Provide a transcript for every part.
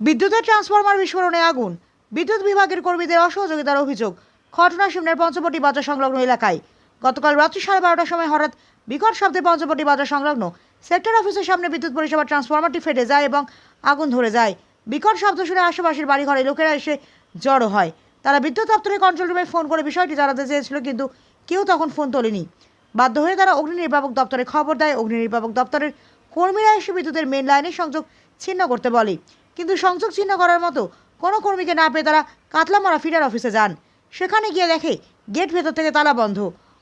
বিদ্যুতের ট্রান্সফরমার বিস্ফোরণে আগুন, বিদ্যুৎ বিভাগের কর্মীদের অসহযোগিতার অভিযোগ। ঘটনা সিমনের পঞ্চবটি বাজার সংলগ্ন এলাকায় গতকাল রাত্রি 12:30টার সময় হঠাৎ বিকট শব্দে পঞ্চবটি বাজার সংলগ্ন সেক্টর অফিসের সামনে বিদ্যুৎ পরিষেবার ট্রান্সফরমারটি ফেটে যায় এবং আগুন ধরে যায়। বিকট শব্দ শুনে আশেপাশের বাড়িঘরে লোকেরা এসে জড়ো হয়। তারা বিদ্যুৎ দপ্তরের কন্ট্রোল রুমে ফোন করে বিষয়টি জানাতে চেয়েছিল, কিন্তু কেউ তখন ফোন তোলেনি। বাধ্য হয়ে তারা অগ্নি নির্বাপক দপ্তরে খবর দেয়। অগ্নি নির্বাপক দপ্তরের কর্মীরা এসে বিদ্যুতের মেন লাইনের সংযোগ ছিন্ন করতে বলে, কিন্তু সংযোগ ছিন্ন করার মতো কোনো কর্মীকে না পেয়ে তারা কাতলামারা ফিডার অফিসে যান। সেখানে গিয়ে দেখে গেট ভেতর থেকে তালা বন্ধ।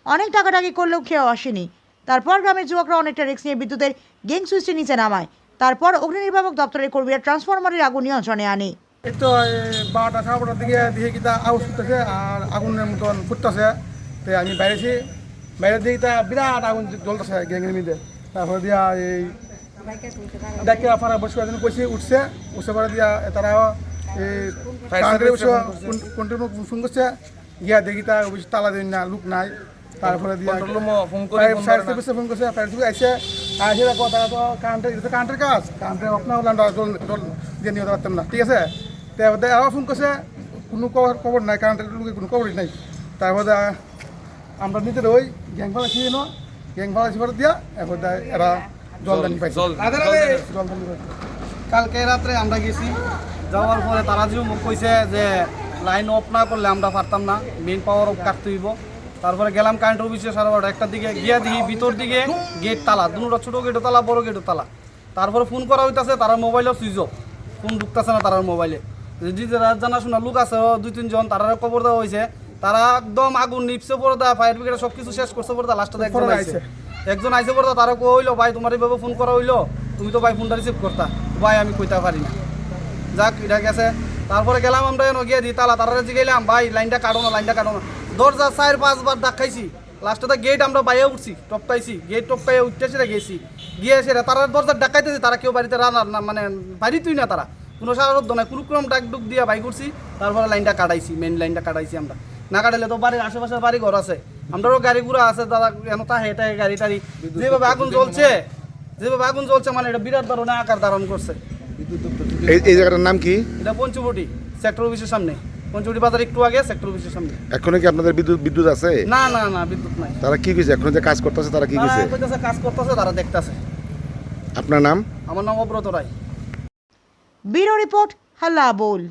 অনেক টাকাটাকি করলেও কেউ আসেনি। তারপর গ্রামের যুবকরা অনেকটা রিস্ক নিয়ে বিদ্যুতের গেং সুইচটি নিচে নামায়। তারপর অগ্নি নির্বাপক দপ্তরের কর্মীরা ট্রান্সফরমারের আগুন নিয়ন্ত্রণে আনে। এই তো 12টা 12:30 দিকে দেখে কিতা আওয়াজ করতেছে আর আগুনের মতন ফুটতেছে। তো আমি বাইরে দিয়ে তা বিরাট আগুন জ্বলতেছে গ্যাংয়ের মধ্যে। তারপরে দিয়া এই ডাকে আপনারা বসে উঠছে পরে দিয়া তারা কন্টিনিউ ফোন করছে। গিয়া দেখি তা অবশ্যই তালা দিন না, লোক নাই। তারপরে দিয়া ফায়ার সার্ভিসে ফোন করছে। ফায়ার সার্ভিস আসে দেখো তারা তো কারেন্টের কাজ, কারেন্টের আপনার জল দিয়ে নিয়ে পারতাম না, ঠিক আছে। তারপরে আবার ফোন করছে, কোনো খবর নাই, কারেন্টের লোকের কোনো খবরই নাই। তারপরে আমরা নিজের ওই গ্যাং ভাড়া ছিল গ্যাং ভাড়া ছিল দিয়া এরপর এরা জলদানি পাইছে। কালকে রাত্রে আমরা গেছি, যাওয়ার পরে তারা যে মুখ কইছে যে লাইন অফ না করলে আমরা পারতাম না, মেইন পাওয়ার অফ কাটতে হইব। তারপরে গেলাম কারেন্ট অফিসে 12:30টার দিকে, গিয়া দেখি ভিতর দিকে গেট তালা, দুটো ছোটো গেটও তালা, বড় গেটও তালা। তারপরে ফোন করা হইতেছে, তারা মোবাইলও সুইচ অফ, ফোন ঢুকতেছে না তার মোবাইলে। যদি জানাশোনা লোক আছে 2-3 জন, তারা খবর দেওয়া হয়েছে। তারা একদম আগুন নিপসে পড়ে দেয়, ফায়ার ব্রিগেড সব কিছু শেষ করছে পড়ে দেয়। লাস্টে একজন আইসে পড়ে, তারা কইলো ভাই তোমার এইভাবে ফোন করা হইলো, তুমি তো ভাই ফোনটা রিসিভ করতা। ভাই আমি কইতে পারি না, যাক এটা গেছে। তারপরে গেলাম আমরা গিয়ে দিই তালা, তারা জিগাইলাম ভাই লাইনটা কাটো না, লাইনটা কাটো না। দরজা 4-5 বার দেখাইছি। লাস্টে গেট আমরা বাইরে উঠছি, টপকাইছি, গেট টপকাইয়া উঠতেছি গেছি, গিয়ে এসে তারা দরজা ডাকাইতেছি। তারা কেউ বাড়িতে রান্না মানে বাড়িতেই না, তারা কোনো সাহায্য নাই, কোনো ক্রম ডাক ডুক দিয়ে বাই করছি। তারপরে লাইনটা কাটাইছি, মেন লাইনটা কাটাইছি আমরা। না কাটাইলে তো বাড়ির আশেপাশের বাড়ি ঘর আছে, আমরাও গাড়ি ঘুরা আছে, দাদা এন তাহে গাড়ি টাড়ি যেভাবে আগুন জ্বলছে মানে এটা বিরাট ধরনের আকার ধারণ করছে। এই জায়গাটার নাম কি? এটা পঞ্চবটি সেক্টর অফিসের সামনে, পঞ্চবটি বাজার একটু আগে সেক্টর অফিসের সামনে। এখনো কি আপনাদের বিদ্যুৎ আছে? না না না, বিদ্যুৎ নাই। তারা কি কইছে এখন যে কাজ করতেছে? তারা কি কইছে? কাজ করতেছে, তারা দেখতেছে। আপনার নাম? আমার নাম অব্রত রায়। ব্যুরো রিপোর্ট, হাল্লা বোল।